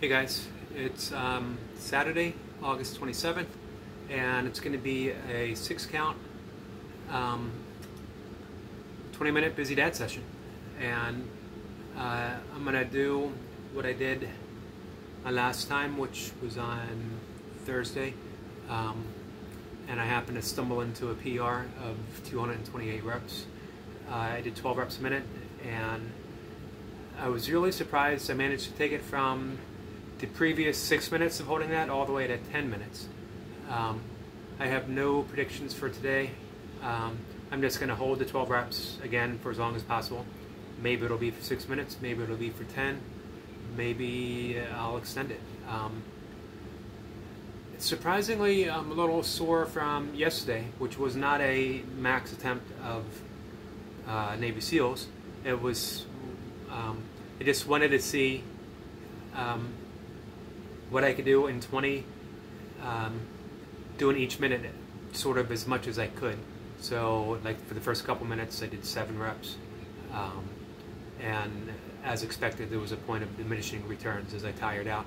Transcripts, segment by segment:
Hey guys, it's Saturday, August 27th, and it's going to be a 6-count, 20-minute busy dad session. And I'm going to do what I did last time, which was on Thursday, and I happened to stumble into a PR of 228 reps. I did 12 reps a minute, and I was really surprised I managed to take it from the previous 6 minutes of holding that all the way to 10 minutes. I have no predictions for today. I'm just going to hold the 12 reps again for as long as possible. Maybe it'll be for 6 minutes, maybe it'll be for 10, maybe I'll extend it. Surprisingly, I'm a little sore from yesterday, which was not a max attempt of Navy SEALs. It was, I just wanted to see what I could do in 20, doing each minute sort of as much as I could. So like for the first couple minutes I did 7 reps, and as expected there was a point of diminishing returns as I tired out.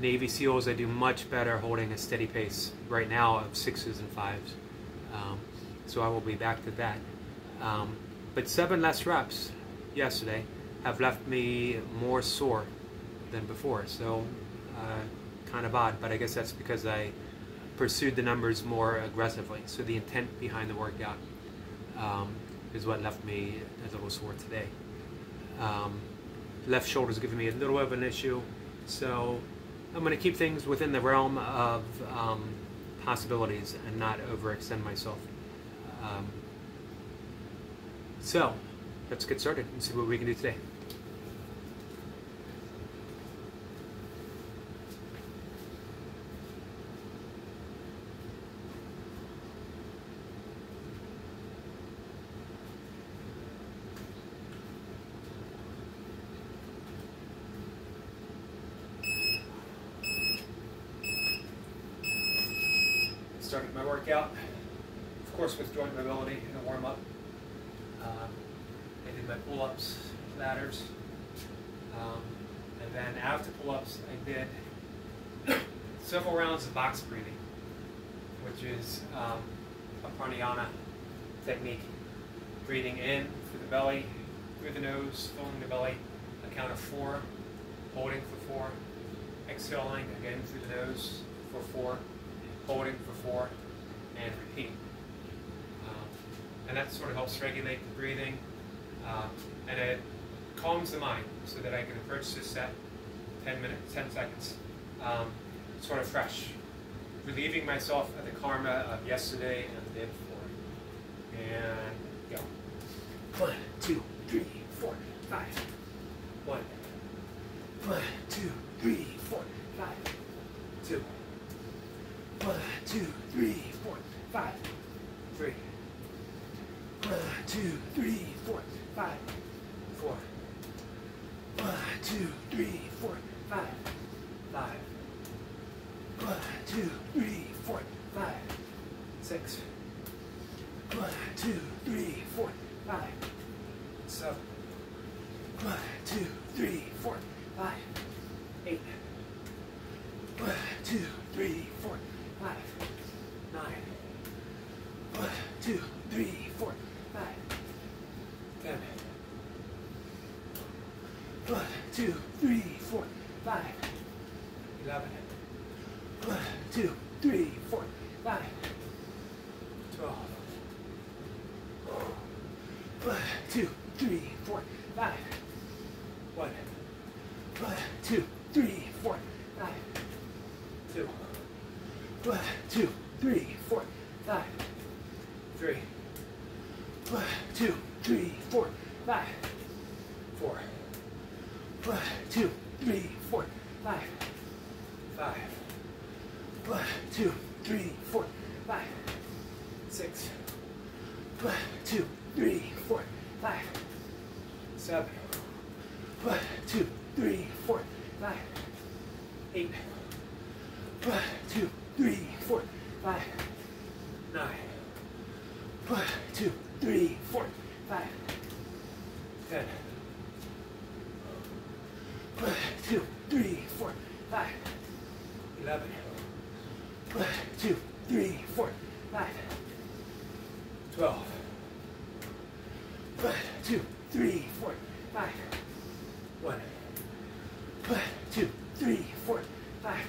Navy SEALs, I do much better holding a steady pace right now of 6s and 5s, so I will be back to that. But 7 less reps yesterday have left me more sore than before, so kind of odd, but I guess that's because I pursued the numbers more aggressively. So the intent behind the workout is what left me a little sore today. Left shoulder's giving me a little bit of an issue, so I'm going to keep things within the realm of possibilities and not overextend myself. So let's get started and see what we can do today. Started my workout, of course, with joint mobility and a warm-up. I did my pull-ups, ladders, and then after pull-ups I did several rounds of box breathing, which is a pranayama technique. Breathing in through the belly, through the nose, filling the belly, a count of 4, holding for 4, exhaling again through the nose for 4, holding for 4, and repeat. And that sort of helps regulate the breathing, and it calms the mind so that I can approach this set 10 seconds, sort of fresh, relieving myself of the karma of yesterday and the day before. And go. 1, 2, 3, 4, 5. 1, 2, 3, 4, 5. 2. 1, 2, 3, 4, 5. 3. 1, 2, 3, 4, 5. 4. 1, 2, 3, 4, 5. 5. 1, 2, 3, 4, 5. 6. 1, 2, 3, 4, 5. 7. 1, 2, 3, 4, 5. 8. 1, 2, 3, 4, 5. 9. 1, 2, 3, 4, 5. 10. 1, 2, 3, 4, 5. 11. 1, 2, 3, 4, 5. 12. 1, 2, 3, 4, 5. 1. 1, 2, 3, 4, 5. 2. 1, 2, 3, 4, 5. 3. 1, 2, 3, 4, 5. 4. 1, 2, 3, 4, 5. 5. 1, 2, 3, 4, 5. 6. 1, 2, 3, 4, 5. 7. 1, 2, 3, 4, 5. 8. 1, 2, 3, 4, 5. 9. 1, 2, 3, 4, 5. 10. 1, 2, 3, 4, 5, 11, 2, 3, 4, 5, 12, 2, 3, 4, 5, 1, 2, 3, 4, 5,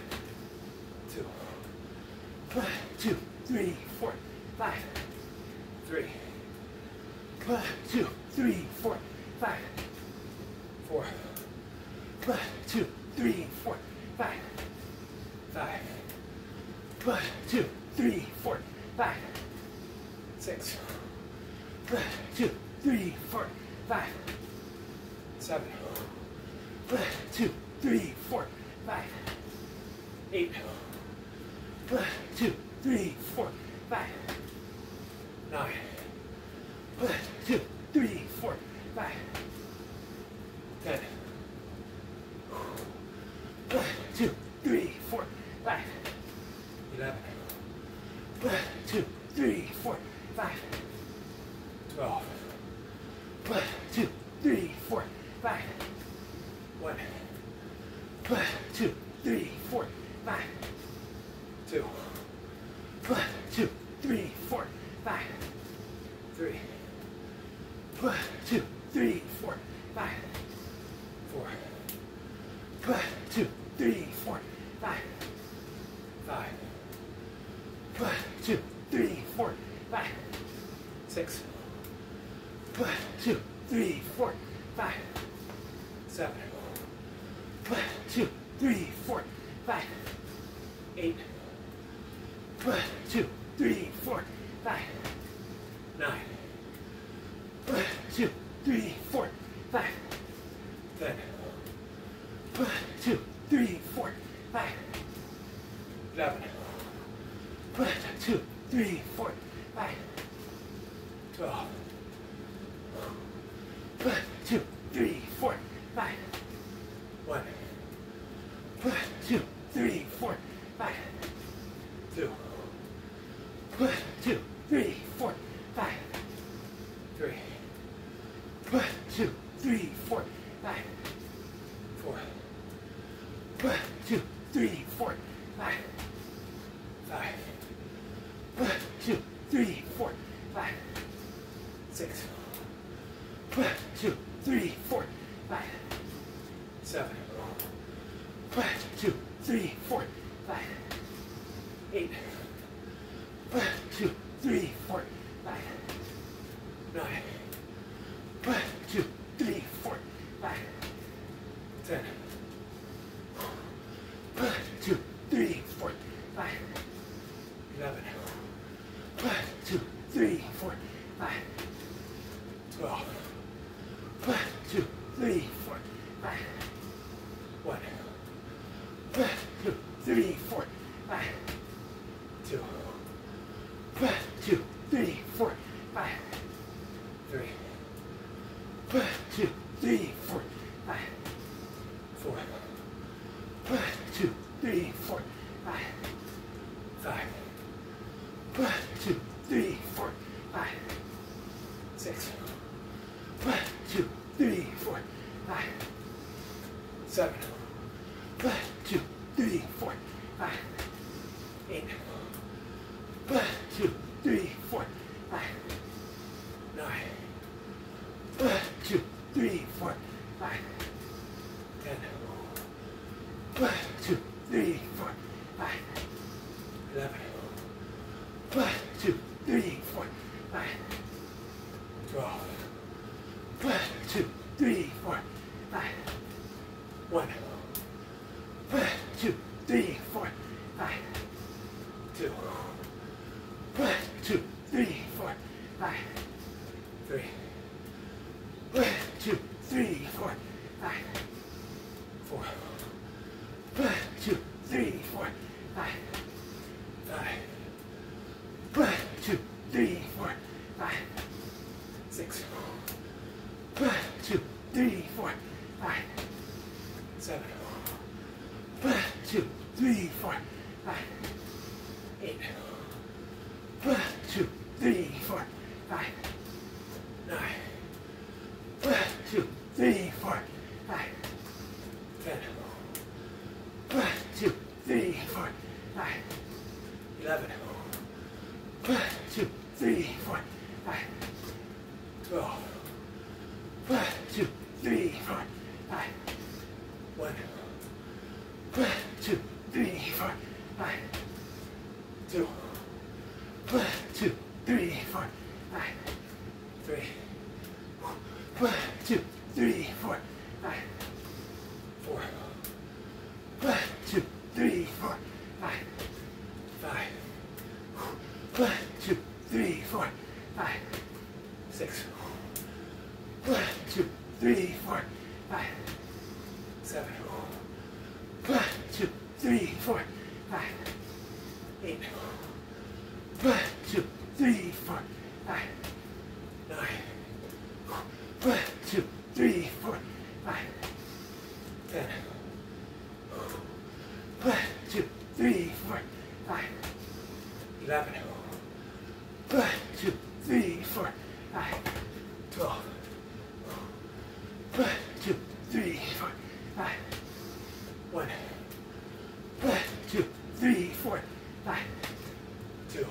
2, 2, 3, 4, 5, 3, 2, 3, 4, 5, 4, 2, 3, 4, 5, 5, 2, 3, 4, 5, 6, 2, 3, 4, 5, 7, 2, 3, 4, 5, 8, 2, 3, 4, 5, 9, 2, 3, 4, 5, 10, 2, 3, 4, 5, 11, 2, 3, 4, 5, 12, 2, 3, 4, 5, 1, 2, 3, 4, 5, 2, 2, 3, 4, 5, 3, 2, 3, 4, 5, 4, 2, 3, 4, 5, 5, 2, 3, 4, 5, 6, 2, 3, 4, 5, 7, 2, 3, 4, 5, 8, 2, 3, 4, 5, 9, 2, 3, 4, 5, 10, 2, 3, 4, 5, 11, 2, 3, 4, 5, 12, 2, 3, 4, 5, 1, 2, 3, 4, 5, 2, 2, 3, 4, 5, 3, 2, 3, 4, 5, 4, 2, 3, 4, 5, 5, 2, 3, 4, 5, 6, 2, 3, 4, 5, 7, 2, 3, 4, 5, 8, 2, 3, 4, 5, 9, 2, 3, 4, 5, 10, 2, 3, 4, 5, 11, 2, 3, 4, 5, 12, 2, 3, 4, 5, 1, 2, 3, 4, 5, 2, 2, 3, 4, 5, 3, 2, 3, 4, 5, 4, 2, 3, 4, 5, 5, 2, 3, 4, 5, 6, 2, 3, 4, 5, 7, 2, 3, 4, 5, 8, 2, 3, 4, 5, 9, 2, 3, 4, 5, 10, 2, 3, 4, 5, 11, 2, 3, 4, 5, 12, 2, 3, 4, 5, 1, 2, 3, 4, 5, 2, 2, 3, 4, 5, 3, 2, 3, 4, 5, 4, 2, 3, 4, 5, 5, 2, 3, 4, 5, 6, 2, 3, 4, 5, 7, 2, 3, 4, 5, 8, 2, 3, 4, 5, 9, 2, 3, 4, 5, 10, 3, 4, 5, 11, 1, 2, 3, 4, 5, 12, 1, 2, 3, 4, 5, 1, 2, 3, 4, 5, 2, 1, 2, 3, 4, 5, 3, 1, 2, 3, 4, 5, 4, 1, 2, 3, 4, 5, 5, 1, 2, 3, 4, 5, 6, 1, 2, 3, 4, 5, 7, 1, 2, 3, 4, 5, 8, 1, 2, 3, 4, 5, 9, 1, 2, 3, 4, 5, 10, 1, 2, 3, 4, 5, 11, 1, 2, 3, 4, 5, 12, 1, 2, 3, 4, 5, 1, 2, 3, 4, 5, 2,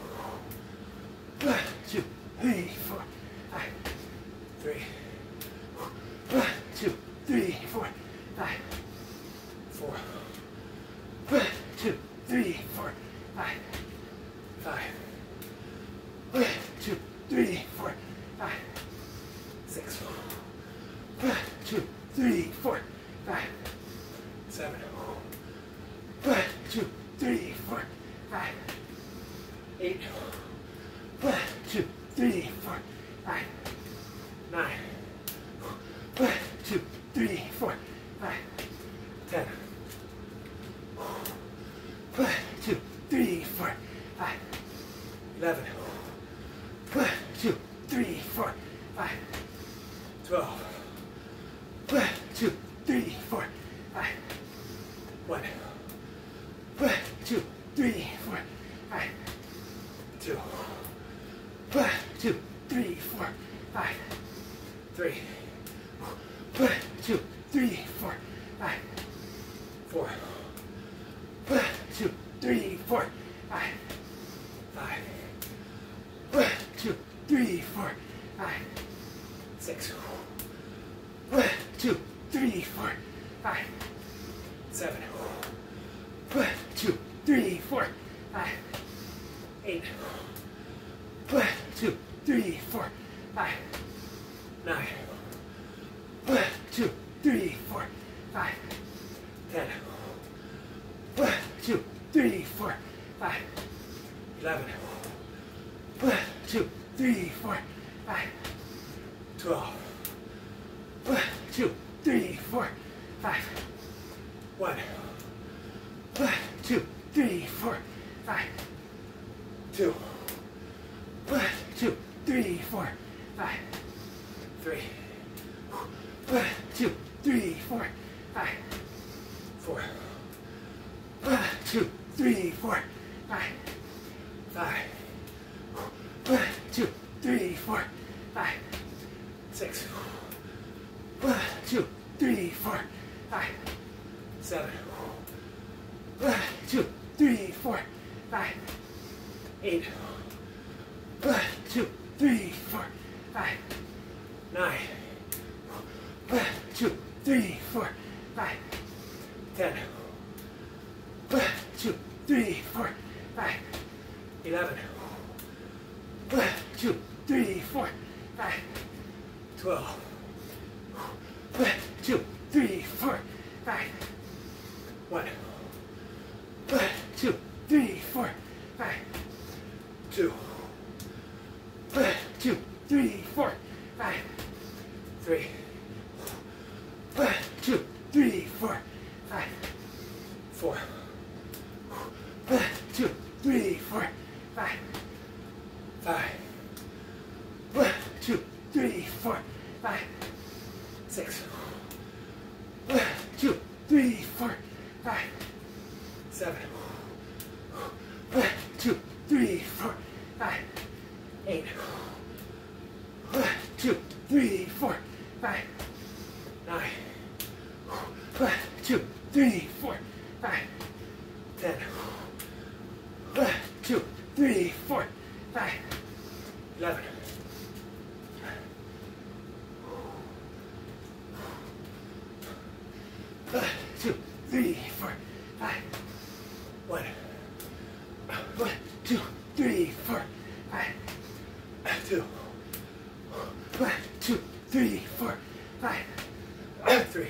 1, 2, 3, 4, 5, 3, 1, 2, 3, 4, 5, 4, 1, 2, 3, 4, 5, 5, 1, 2, 3, 4, 5, 6, 1, 2, 3, 4, 5, 7, 1, 2, 3, 4, 5, 8, 1, 2, 3, 4, 5, 9, 1, 2, 3, 4, 5, 10, 1, 2, 3, 4, 5, 11, 1, 2, 3, 4, 5, 12, 1, 2, 3, 4, 5, 1, 2, 3, 4, 5, 2, 1, 2, 3, 4, 5, 3, 1, 2, 3, 4, 5, 4, 1, 2, 3, 4, 5, 5, 1, 2, 3, 4, 5, 6, 1, 2, 3, 4, 5, 7, 1, 2, 3, 4, 5, 8, 1, 2, 3, 4, 5, 9, 1, 2, 3, 4, 5, 10, 1, 2, 3, 4, 5, 11, 1, 2, 3, 4, 5, 12, 1, 2, 3, 4, 5, 1, 2, 3, 4, 5, 2, 1, 2, 3, 4, 5, 3, 1, 2, 3, 4, 5, 4, 1, 2, 3, 4, 5, 5, 1, 2, 3, 4, 5, 6, 1, 2, 3, 4, 5, 7, 1, 2, 3, 4, 5, 8, 1, 2, 3, 4, 5, 9, 1, 2, 3, 4, 5, 10, 1, 2, 3, 4, 5, 11, 1, 2, 3, 4, 5, 12, 1, 2, 3, 4, 5, 1, 2, 3, 4, 5, 2, 1, 2, 3, 4, 5, 3, 1, 2, 3, 4, 5, 4, 1, 2, 3, 4, 5, 5, 1, 2, 3, 4, 5, 6, 1, 2, 3, 4, 5, 7, 1, 2, 3, 4, 5, 8, 1, 2, 3, 4, 5, 9, 1, 2, 3, 4, 5, 10. 1, 2, 3, 4, 5, 11. 1, 2, 3, 4, 5. 1, 1, 2, 3, 4, 5. 2, 1, 2, 3, 4, 5. 3.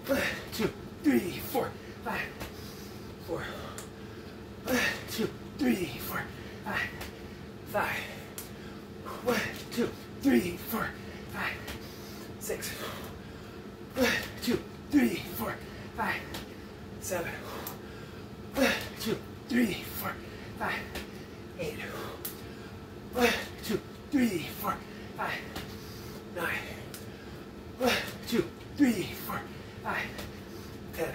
1, 2, 3, 4, 5. 4. 1, 2, 3, 4, 5. 5. 1, 2, 3, 4, 5. 6. 1, 2, 3, 4, 5. 7. 1, 2, 3, 4, 5. 8. 1, 2, 3, 4, 5. 9. 1, 2, 3, 4, 5. 10.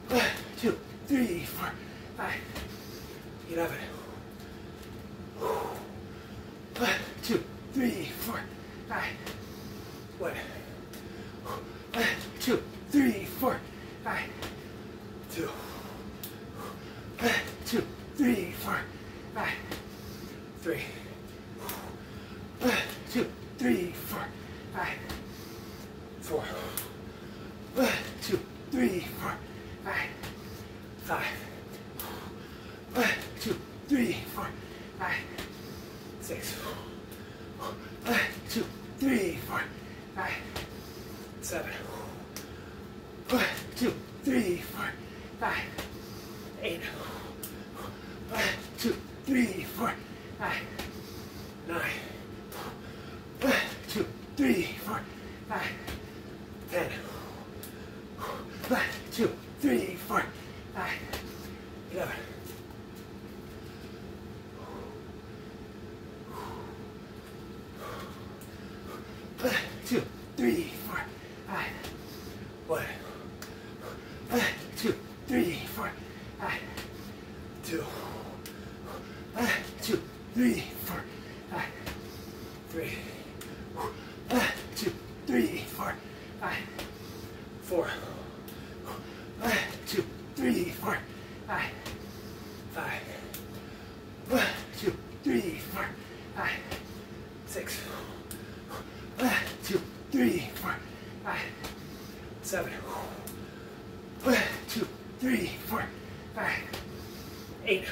1, 2, 3, 4, 5. 11. 1, 2, 3, 4, 5. 1. 1, 2, 3, 4, 5. 2. 1, 2, 3, 4, 5. 3. 1, 2, 3, 4, 5. 4. 1, 2, 3, 4, 5. 5. 1, 2, 3, 4, 5. 6. 1, 2, 3, 4, 5. 7. 1, 2, 3, 4, 5. 8. 1, 2, 3, 4, 5. 9. 1, 2, 3, 4, 5. 10. 1, 2, 3, 4, 5. 11. 1, 2, 3, 4, 5. 1. 1, 2, 3, 4, 5. 2. 1, 2, 3, 4, 5. 3. 1, 2, 3, 4, 5. 4. 1, 2, 3, 4, 5. 5. 1, 2, 3, 4, 5. 6. 1, 2, 3, 4, 5. 7. 1, 2, 3, 4, 5. 8.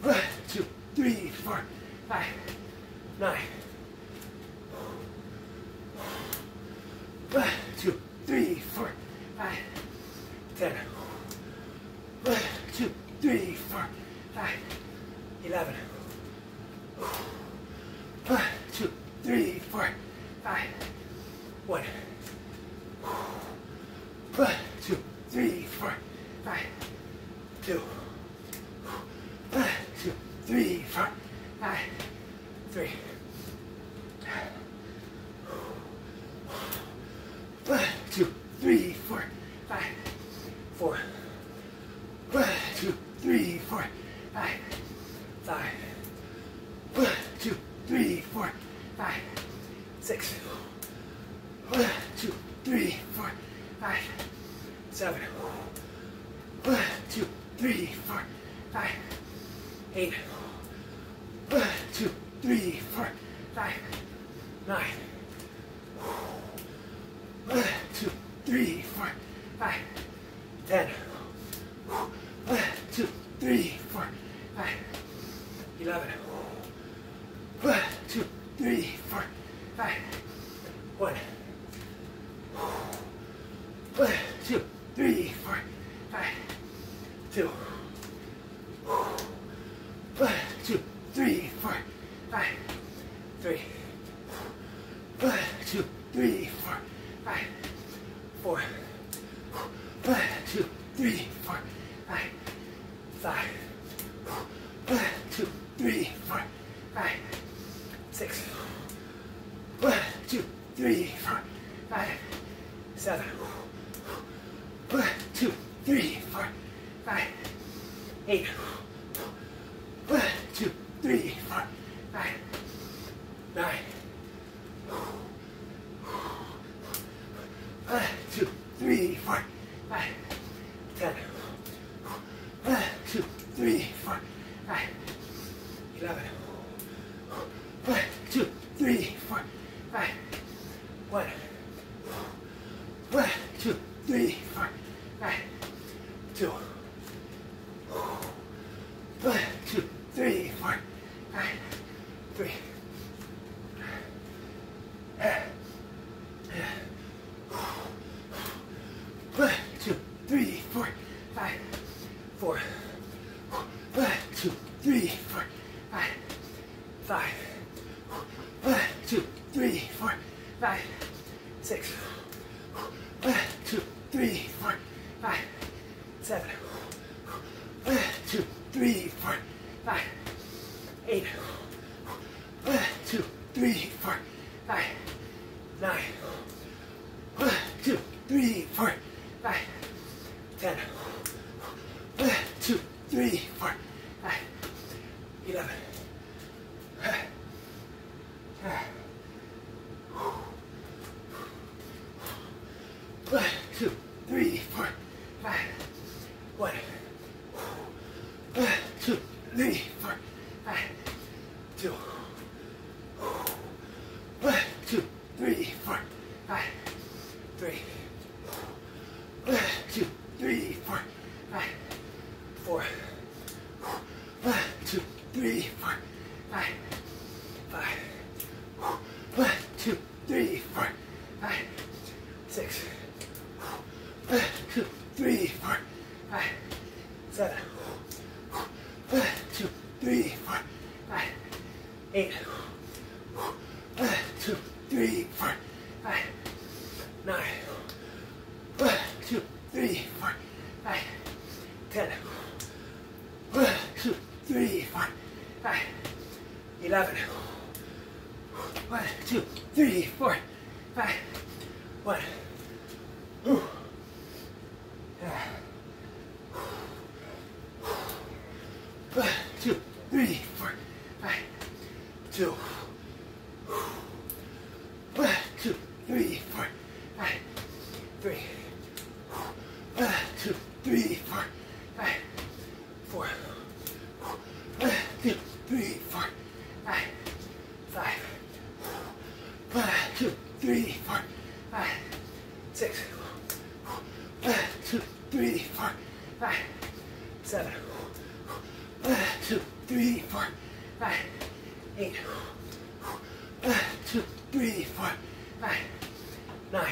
1, 2, 3, 4, 5. 9. 1, 2, 3, 4, 5. 10. 1, 2, 3, 4, 5. 11. 1, 2, 3, 4, 5. 1. 1, 2, 3, 4, 5. 2. 1, 2, 3, 4, 5. 3. 1, 2, 3, 4, 5. 4. 1, 2, 3, 4, 5. 5. 1, 2, 3, 4, 5. 6. 1, 2, 3, 4, 5. 7. 1, 2, 3, 4, 5. 8. 1, 2, 3, 4, 5. 9. 1, 2, 3, 4, 5. 10. 1, 2, 3, 4, 5. 11. 1, 2, 3, 4, 5. 1. 1, 2, 3, 4, 5. 2. 1, 2, 3, 4, 5. 3. 1, 2, 3, 4, 5. 4. 1, 2, 3, 4, 5. 5. 1, 2, 3, 4, 5. 6. 1, 2, 3, 4, 5. 7. 1, 2, 3, 4, 5. 8. 1, 2, 3, 4, 5. 9. 1, 2, 3, 4, 5, 10. 2, 3, 4, 5, 11. 2, 3, 4, 5, 1. 2, 3, 4, 5, 2. 2, 3, 4, 5, 3. 2, 3, 4, 5, 4. 2, 3, 4, 5, 5. 2, 3, 4, 5, 6. 2, 3, 4, 5, 7. 2, 3, 4, 5, 8. 2, 3, 4, 5, 9. 2, 3, 4, 5, 10. 2, 3, 4, 5, 11. 2, 3, 4, 5, 1. 2, 3, 4, 5, 2. 2, 3, 4, 5, 3. 2, 3, 4, 5, 4. 2, 3, 4, 5, 5. 2, 3, 4, 5, 6. 2, 3, 4, 5, 7. 2, 3, 4, 5, 8. 2, 3, 4, 5, 9. 2, 3, 4, 5, 10. 2, 3, 4, 5, 11. 2, 3, 4, 5, 1. 2, 3, 4, 5, 2. 2, 3, 4, 5, 3. 2, 3, 4, 5, 4. 2, 3, 4, 5, 5. 2, 3, 4, 5, 6. 2, 3, 4, 5, 7. 2, 3, 4, 5, 8. 2, 3, 4, 5, 9.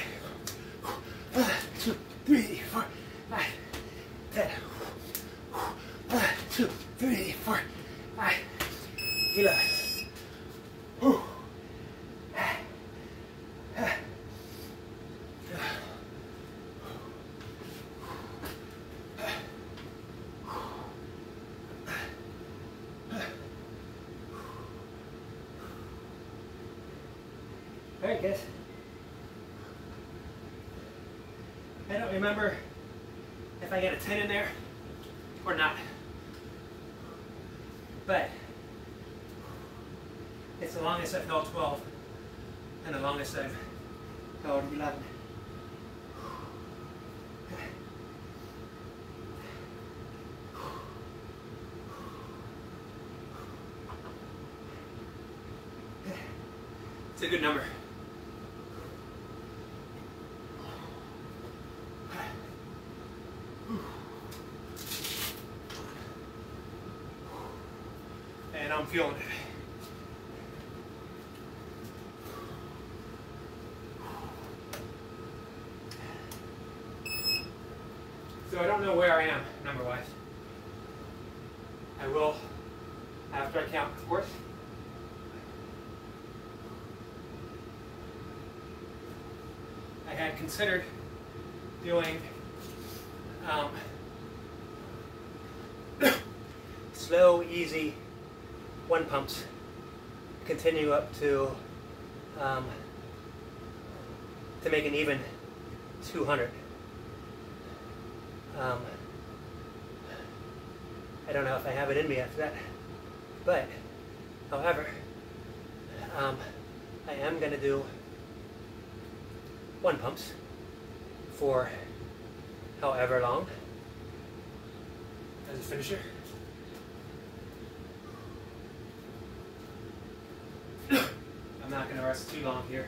2, 3, 4, 5, 10. 2, 3, 4, 5, 11. All right, guys. I don't remember if I got a 10 in there or not, but it's the longest I've held 12 and the longest I've held 11. It's a good number. And I'm feeling it. So I don't know where I am number-wise. I will after I count, of course. I had considered doing slow, easy one pumps, continue up to make an even 200. I don't know if I have it in me after that, but however, I am going to do one pumps for however long as a finisher. I'm not going to rest too long here.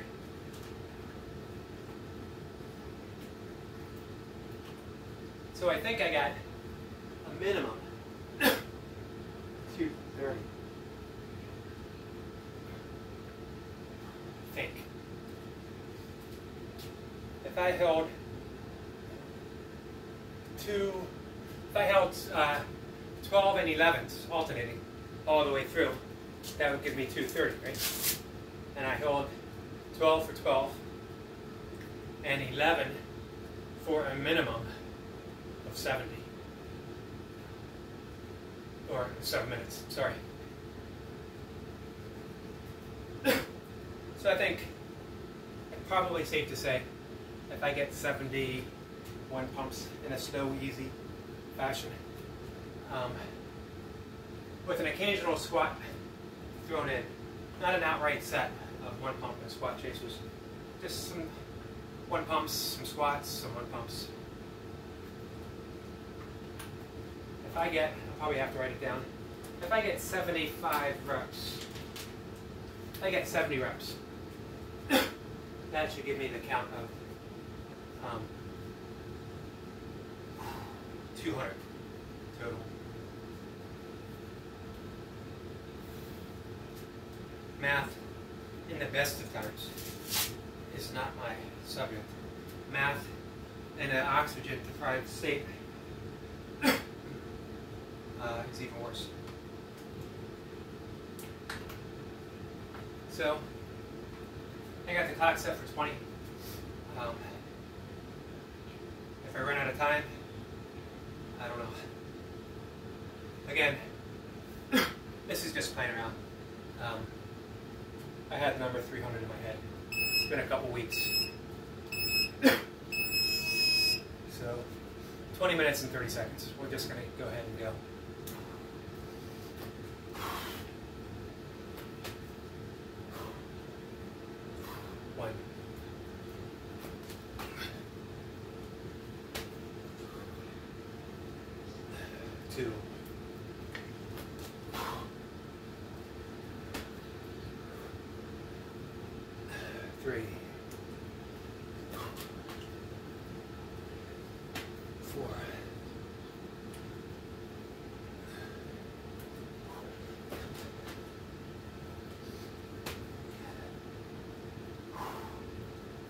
So I think I got a minimum 230. I think. If I held 12 and 11s alternating all the way through, that would give me 230, right? And I held 12 for 12 and 11 for a minimum of 70. Or 7 minutes, sorry. So I think it's probably safe to say if I get 71 pumps in a slow, easy fashion, with an occasional squat thrown in, not an outright set of 1 pump and squat chasers, just some 1 pumps, some squats, some 1 pumps. If I get, I'll probably have to write it down, if I get 75 reps, if I get 70 reps, that should give me the count of 200 total. Math, in the best of times, is not my subject. Math in an oxygen-deprived state is even worse. So, I got the clock set for 20. If I run out of time, I don't know. Again, this is just playing around. I had the number 300 in my head. It's been a couple weeks. So, 20 minutes and 30 seconds. We're just going to go ahead and go. One. Two. 3, 4,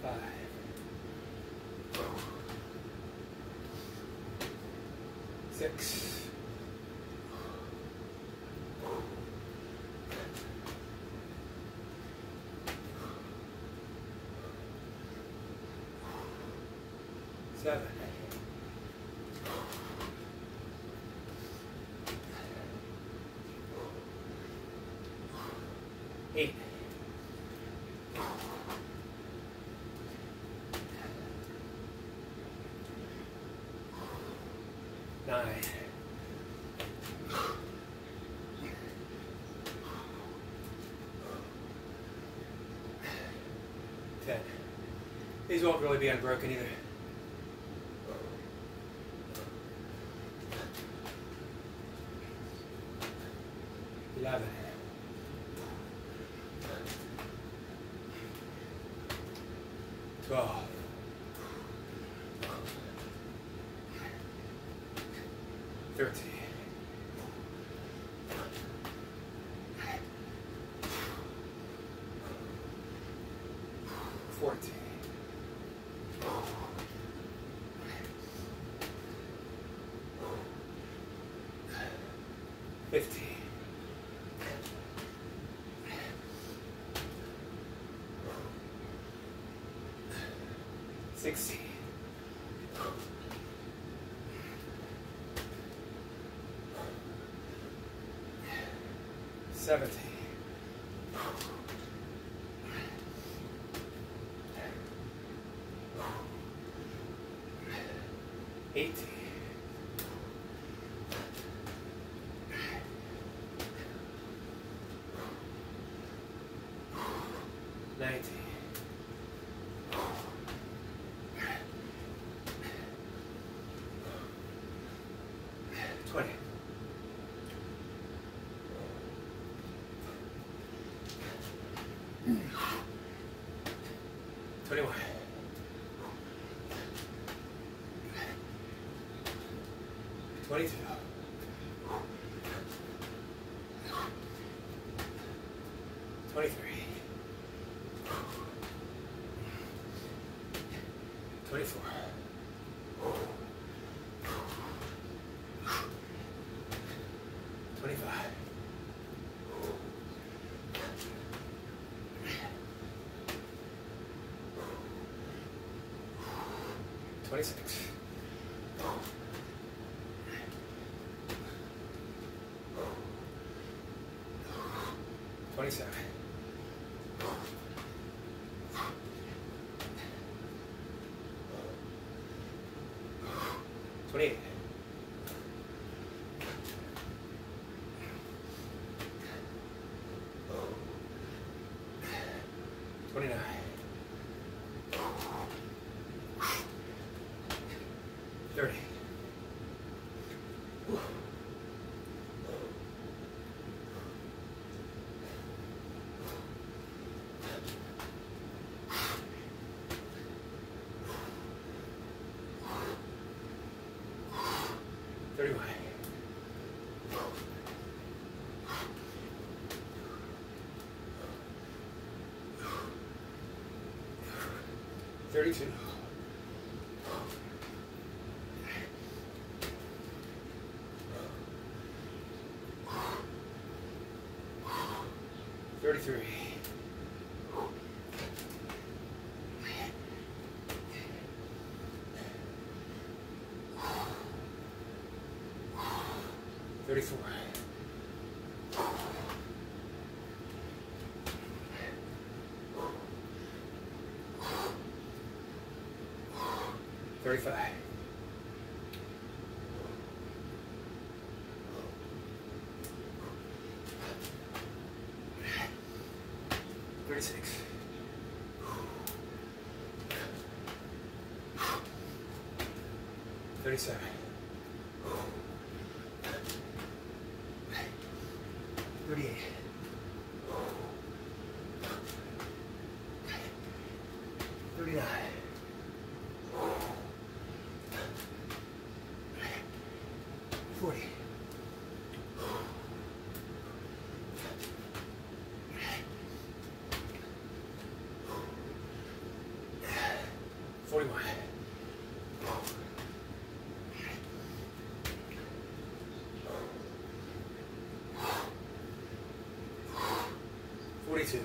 5, 6, 7, 8, 9, 10. These won't really be unbroken either. 11, 12, 13, 14, 15, 16, 17, 18, 19, 21. 22. 23. 24. 25. 26. 27. 28. 29. 30. 31. 32. 33. 34. 35. 36. 37. 38. 39. 40. 41. 42.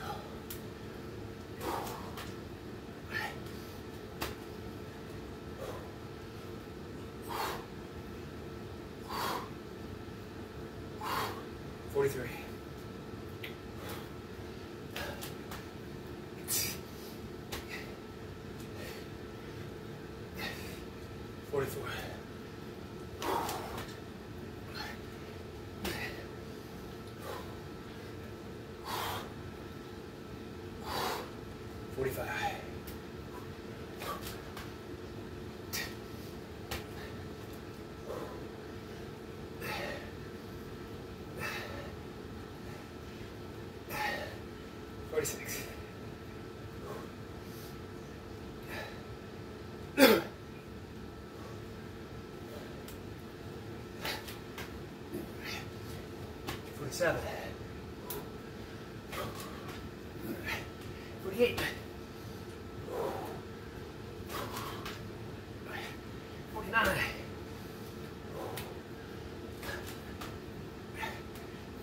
43. 44. 45. 46. 47. 48. 49.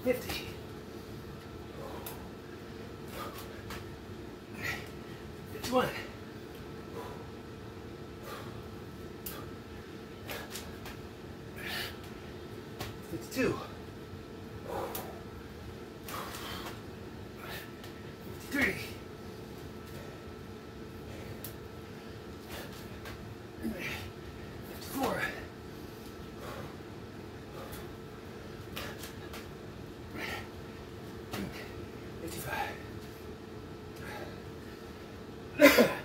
50. 51. 52. 53. 54. 55. 56.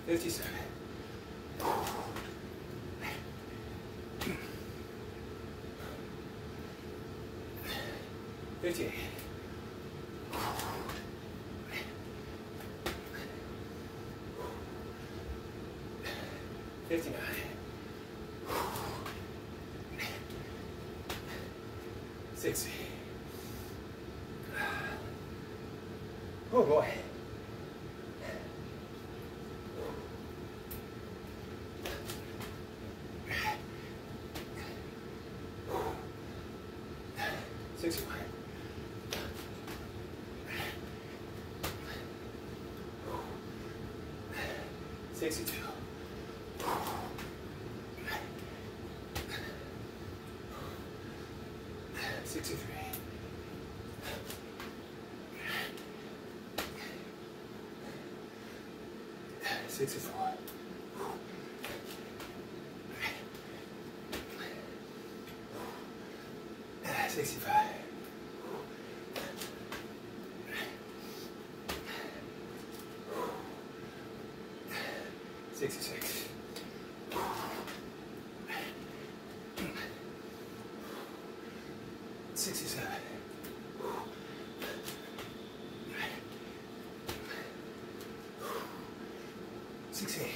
57. 58. 59. 60. Oh boy. 61. 62. 63. 64. 65. 66. 67. 68.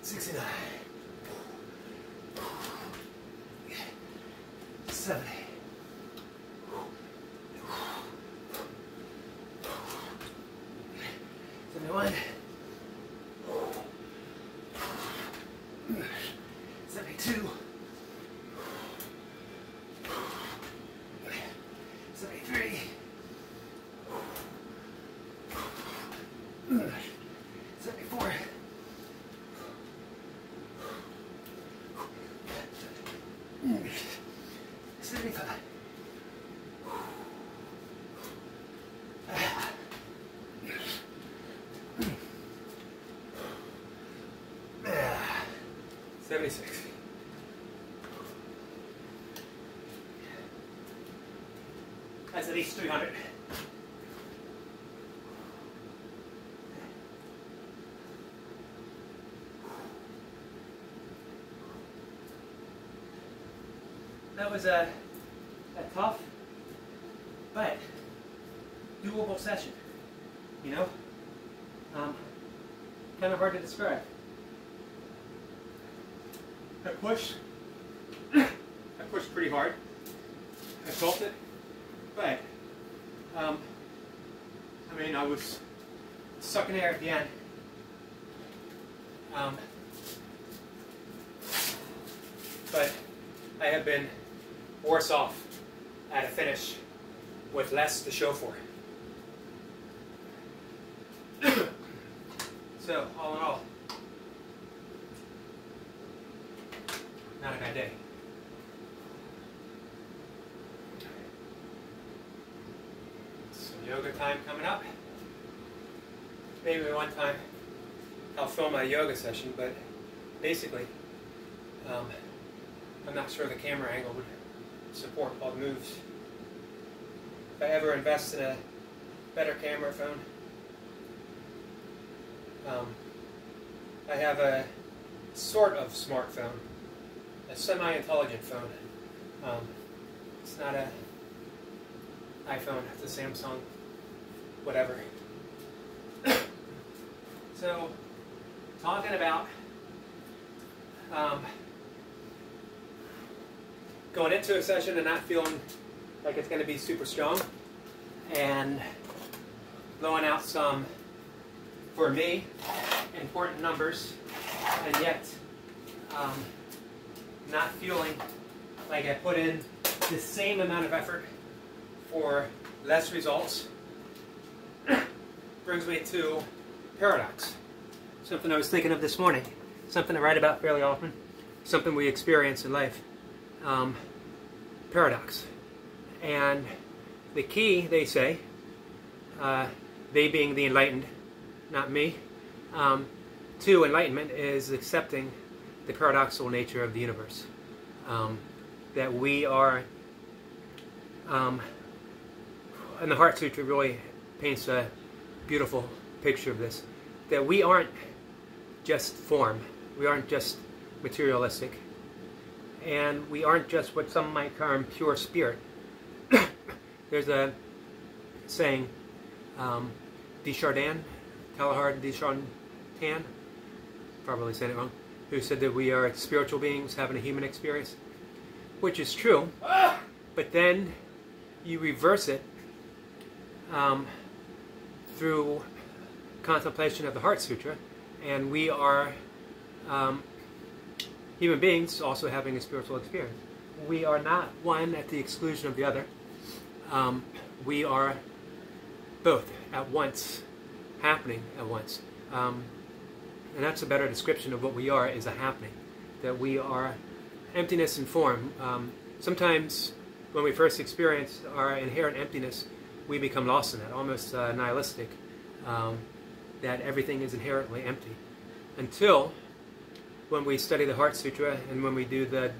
69. 70. 71. 72. 73. 74. 75. 76. That's at least 300. That was a tough but doable session, you know? Kind of hard to describe. I pushed pretty hard. I felt it, but I mean, I was sucking air at the end. But I have been worse off at a finish with less to show for it. So, all in all, not a bad day. Some yoga time coming up. Maybe one time I'll film my yoga session, but basically, I'm not sure the camera angle would support all the moves. If I ever invest in a better camera phone, I have a sort of smartphone, a semi-intelligent phone. It's not an iPhone, it's a Samsung, whatever. So, talking about going into a session and not feeling like it's going to be super strong, and blowing out some, for me, important numbers, and yet not feeling like I put in the same amount of effort for less results, brings me to paradox. Something I was thinking of this morning, something I write about fairly often, something we experience in life. Paradox. And the key, they say, they being the enlightened, not me, to enlightenment is accepting the paradoxical nature of the universe. That we are and the Heart Sutra really paints a beautiful picture of this, that we aren't just form, we aren't just materialistic, and we aren't just what some might term pure spirit. There's a saying, Teilhard de Chardin, probably saying it wrong, who said that we are spiritual beings having a human experience, which is true, but then you reverse it through contemplation of the Heart Sutra, and we are human beings also having a spiritual experience. We are not one at the exclusion of the other. We are both at once, happening at once. And that's a better description of what we are, is a happening. That we are emptiness and form. Sometimes when we first experience our inherent emptiness, we become lost in that, almost nihilistic, that everything is inherently empty. Until when we study the Heart Sutra and when we do the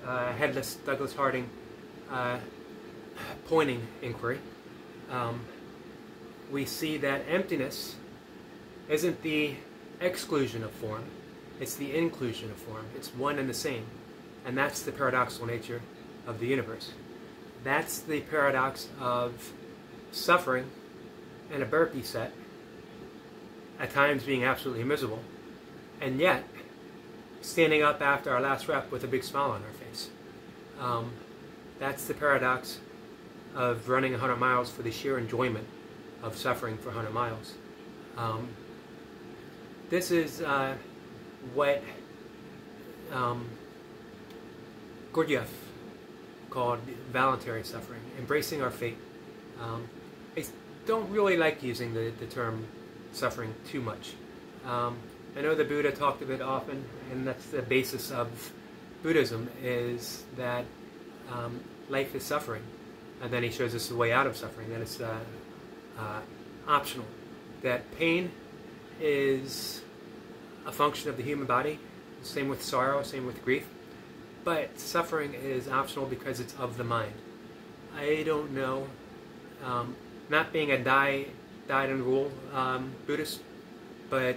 headless Douglas Harding pointing inquiry, we see that emptiness isn't the exclusion of form, it's the inclusion of form. It's one and the same. And that's the paradoxical nature of the universe. That's the paradox of suffering in a burpee set, at times being absolutely miserable, and yet standing up after our last rep with a big smile on our face. That's the paradox of running 100 miles for the sheer enjoyment of suffering for 100 miles. This is what Gurdjieff called voluntary suffering, embracing our fate. I don't really like using the term suffering too much. I know the Buddha talked of it often, and that's the basis of Buddhism, is that life is suffering, and then he shows us the way out of suffering, that it's optional, that pain is a function of the human body, same with sorrow, same with grief, but suffering is optional because it's of the mind. I don't know, not being a dyed and rule Buddhist, but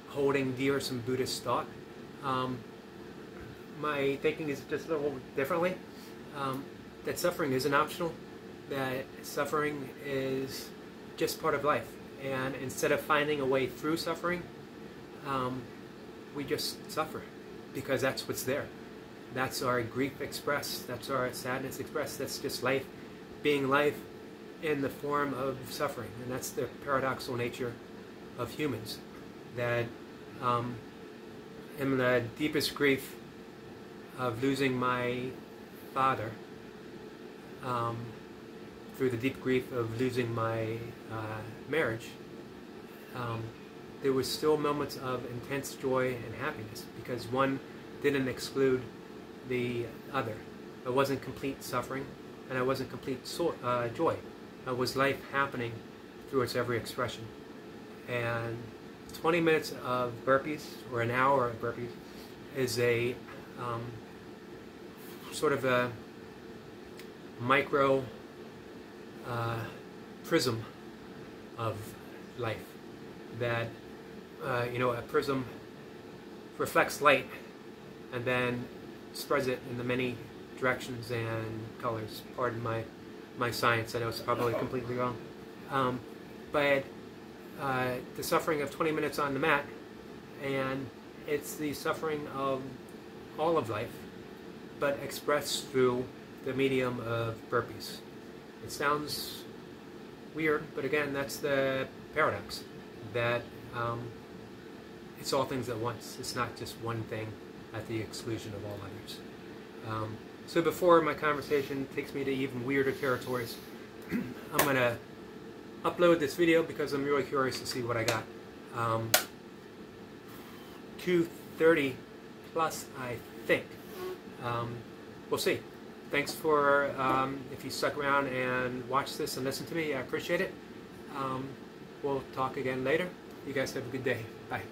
holding dear some Buddhist thought, my thinking is just a little differently, that suffering isn't optional, that suffering is just part of life, and instead of finding a way through suffering, we just suffer, because that's what's there. That's our grief expressed, that's our sadness expressed, that's just life being life in the form of suffering. And that's the paradoxical nature of humans, that in the deepest grief of losing my father, through the deep grief of losing my marriage, there was still moments of intense joy and happiness, because one didn't exclude the other. It wasn't complete suffering, and it wasn't complete joy. It was life happening through its every expression. And 20 minutes of burpees, or an hour of burpees, is a sort of a micro prism of life. That a prism reflects light and then spreads it in the many directions and colors. Pardon my science, I know it's probably completely wrong. But the suffering of 20 minutes on the mat, and it's the suffering of all of life, but expressed through the medium of burpees. It sounds weird, but again, that's the paradox, that it's all things at once. It's not just one thing at the exclusion of all others. So before my conversation takes me to even weirder territories, I'm going to upload this video because I'm really curious to see what I got. 230 plus, I think. We'll see. Thanks for, if you stuck around and watched this and listened to me, I appreciate it. We'll talk again later. You guys have a good day. Bye.